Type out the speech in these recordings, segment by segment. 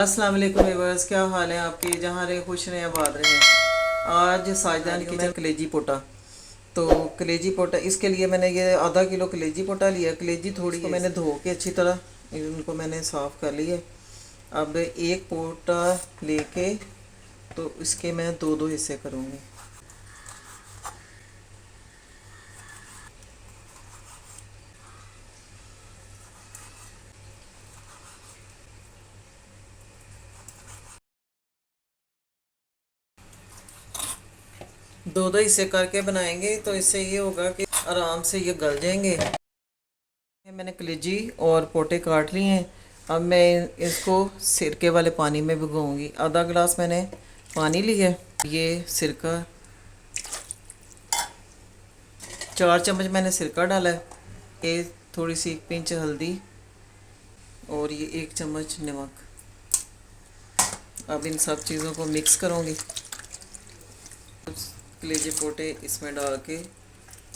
अस्सलाम वालेकुम व्यूअर्स, क्या हाल है आपके? जहाँ रहे खुश रहें, आबाद रहें। आज साजदान की मैं कलेजी पोटा, तो कलेजी पोटा इसके लिए मैंने ये आधा किलो कलेजी पोटा लिया। कलेजी थोड़ी को मैंने धो के अच्छी तरह इनको मैंने साफ़ कर लिया। अब एक पोटा लेके तो इसके मैं दो दो हिस्से करूँगी। दो दो हिस्से करके बनाएंगे तो इससे ये होगा कि आराम से ये गल जाएंगे। मैंने कलेजी और पोटे काट लिए हैं। अब मैं इसको सिरके वाले पानी में भिगोऊंगी। आधा गिलास मैंने पानी लिया। ये सिरका 4 चम्मच मैंने सिरका डाला है। ये थोड़ी सी पिंच हल्दी और ये 1 चम्मच नमक। अब इन सब चीज़ों को मिक्स करूँगी। कलेजी पोटे इसमें डाल के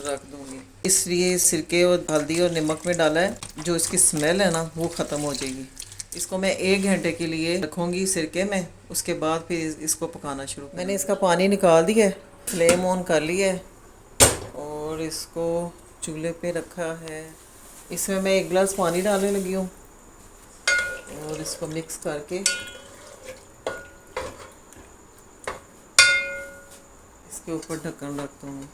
रख दूँगी। इसलिए सिरके और हल्दी और नमक में डाला है, जो इसकी स्मेल है ना वो ख़त्म हो जाएगी। इसको मैं 1 घंटे के लिए रखूँगी सिरके में। उसके बाद फिर इसको पकाना शुरू। मैंने इसका पानी निकाल दिया है, फ्लेम ऑन कर लिया है और इसको चूल्हे पे रखा है। इसमें मैं 1 गिलास पानी डालने लगी हूँ और इसको मिक्स करके इसके ऊपर ढक्कन रखता हूँ।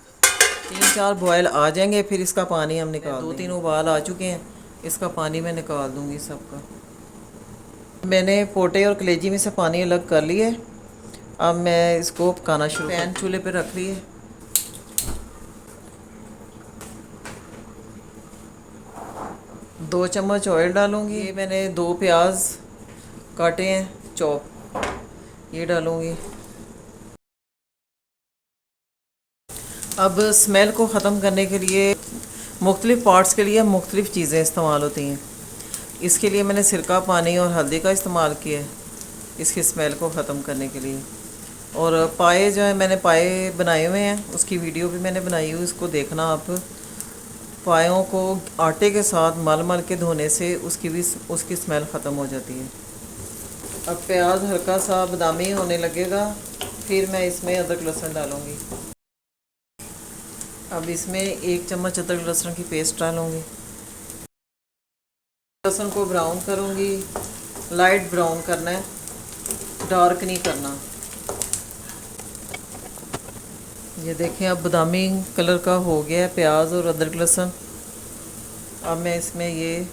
3-4 बॉयल आ जाएंगे, फिर इसका पानी हम निकाल 2-3 उबाल आ चुके हैं। इसका पानी मैं निकाल दूँगी सबका। मैंने पोटे और कलेजी में से पानी अलग कर लिया है। अब मैं इसको पकाना शुरू। पैन चूल्हे पे रख लिए। 2 चम्मच ऑयल डालूँगी। ये मैंने 2 प्याज काटे हैं चॉप, ये डालूँगी। अब स्मेल को ख़त्म करने के लिए मुख्तलिफ़ पार्ट्स के लिए मुख्तलिफ़ चीज़ें इस्तेमाल होती हैं। इसके लिए मैंने सिरका, पानी और हल्दी का इस्तेमाल किया है इसकी स्मेल को ख़त्म करने के लिए। और पाए जो है मैंने पाए बनाए हुए हैं, उसकी वीडियो भी मैंने बनाई हुई, उसको देखना आप। पायों को आटे के साथ मल मल के धोने से उसकी स्मेल ख़त्म हो जाती है। अब प्याज हल्का सा बादामी होने लगेगा, फिर मैं इसमें अदरक लहसुन डालूँगी। अब इसमें 1 चम्मच अदरक लहसुन की पेस्ट डालूँगी। लहसुन को ब्राउन करूँगी। लाइट ब्राउन करना है, डार्क नहीं करना। ये देखें अब बादामी कलर का हो गया है प्याज और अदरक लहसुन। अब मैं इसमें ये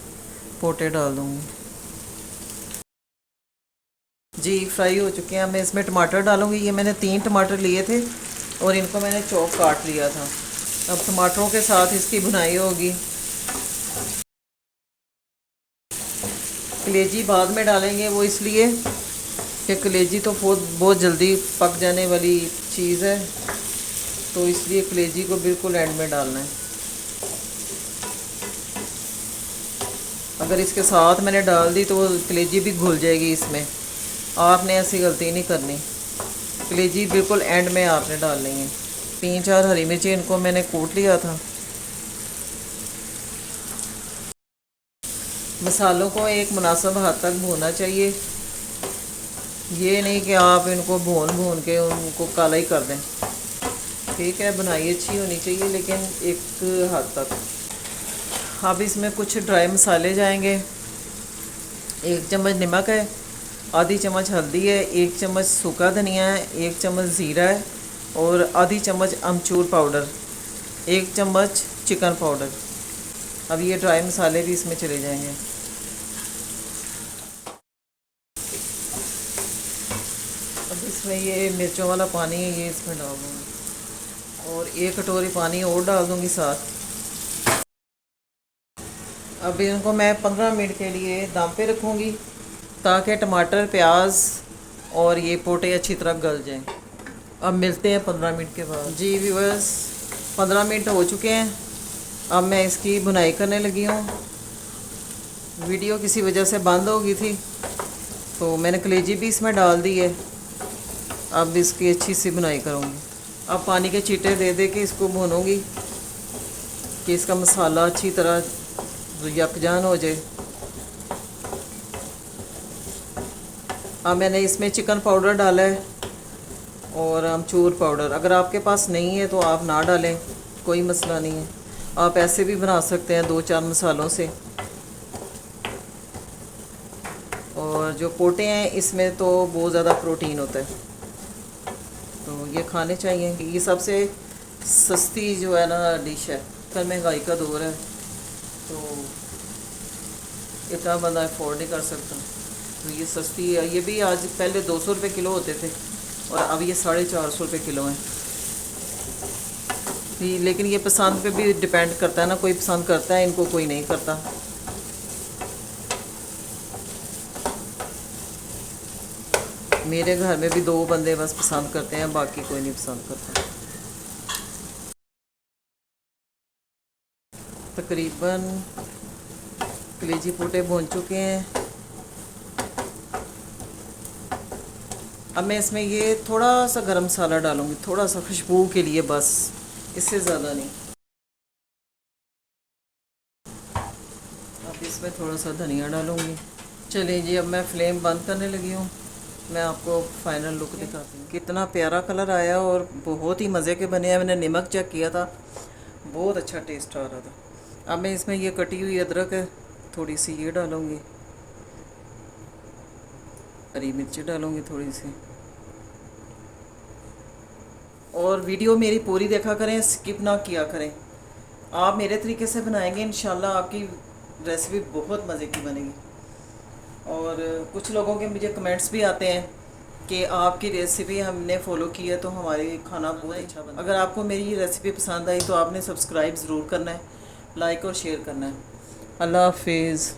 पोटे डाल दूँगी। जी फ्राई हो चुके हैं। अब मैं इसमें टमाटर डालूँगी। ये मैंने 3 टमाटर लिए थे और इनको मैंने चॉप काट लिया था। अब टमाटरों के साथ इसकी भुनाई होगी। कलेजी बाद में डालेंगे, वो इसलिए कि कलेजी तो बहुत जल्दी पक जाने वाली चीज़ है, तो इसलिए कलेजी को बिल्कुल एंड में डालना है। अगर इसके साथ मैंने डाल दी तो वो कलेजी भी घुल जाएगी इसमें। आपने ऐसी गलती नहीं करनी, कलेजी बिल्कुल एंड में आपने डालनी है। 3-4 हरी मिर्ची इनको मैंने कूट लिया था। मसालों को एक मुनासिब हद तक भूनना चाहिए। ये नहीं कि आप इनको भून के उनको काला ही कर दें। ठीक है, बनाई अच्छी होनी चाहिए लेकिन एक हद तक। अब इसमें कुछ ड्राई मसाले जाएंगे। 1 चम्मच नमक है, आधी चम्मच हल्दी है, 1 चम्मच सूखा धनिया है, 1 चम्मच ज़ीरा है और आधी चम्मच अमचूर पाउडर, 1 चम्मच चिकन पाउडर। अब ये ड्राई मसाले भी इसमें चले जाएंगे। अब इसमें ये मिर्चों वाला पानी है, ये इसमें डाल दूँगी और 1 कटोरी पानी और डाल दूँगी साथ। अब इनको मैं 15 मिनट के लिए दम पे रखूँगी ताकि टमाटर, प्याज और ये पोटे अच्छी तरह गल जाएं। अब मिलते हैं 15 मिनट के बाद। जी व्यूअर्स, 15 मिनट हो चुके हैं। अब मैं इसकी बुनाई करने लगी हूँ। वीडियो किसी वजह से बंद हो गई थी तो मैंने कलेजी भी इसमें डाल दी है। अब इसकी अच्छी सी बुनाई करूँगी। अब पानी के छींटे दे दे के इसको भूनूँगी कि इसका मसाला अच्छी तरह यकजान हो जाए। अब मैंने इसमें चिकन पाउडर डाला है और अमचूर पाउडर। अगर आपके पास नहीं है तो आप ना डालें, कोई मसला नहीं है। आप ऐसे भी बना सकते हैं 2-4 मसालों से। और जो पोटे हैं इसमें तो बहुत ज़्यादा प्रोटीन होता है, तो ये खाने चाहिए। ये सबसे सस्ती जो है ना डिश है। कल महंगाई का दौर है तो इतना बंदा अफोर्ड नहीं कर सकता, तो ये सस्ती है। ये भी आज पहले 200 रुपये किलो होते थे और अब ये 450 रुपये किलो हैं। लेकिन ये पसंद पे भी डिपेंड करता है ना, कोई पसंद करता है इनको, कोई नहीं करता। मेरे घर में भी 2 बंदे बस पसंद करते हैं, बाकी कोई नहीं पसंद करता। तकरीबन कलेजी पोटे भून चुके हैं। अब मैं इसमें ये थोड़ा सा गरम मसाला डालूंगी, थोड़ा सा खुशबू के लिए, बस इससे ज़्यादा नहीं। अब इसमें थोड़ा सा धनिया डालूंगी। चलिए जी, अब मैं फ्लेम बंद करने लगी हूँ। मैं आपको फाइनल लुक दिखाती हूँ। कितना प्यारा कलर आया और बहुत ही मज़े के बने हैं। मैंने नमक चेक किया था, बहुत अच्छा टेस्ट आ रहा था। अब मैं इसमें ये कटी हुई अदरक है, थोड़ी सी ये डालूँगी, हरी मिर्ची डालूँगी थोड़ी सी। और वीडियो मेरी पूरी देखा करें, स्किप ना किया करें। आप मेरे तरीके से बनाएंगे इंशाल्लाह आपकी रेसिपी बहुत मज़े की बनेगी। और कुछ लोगों के मुझे कमेंट्स भी आते हैं कि आपकी रेसिपी हमने फॉलो की है तो हमारी खाना बहुत अच्छा बना। अगर आपको मेरी रेसिपी पसंद आई तो आपने सब्सक्राइब ज़रूर करना है, लाइक और शेयर करना है। अल्लाह हाफिज़।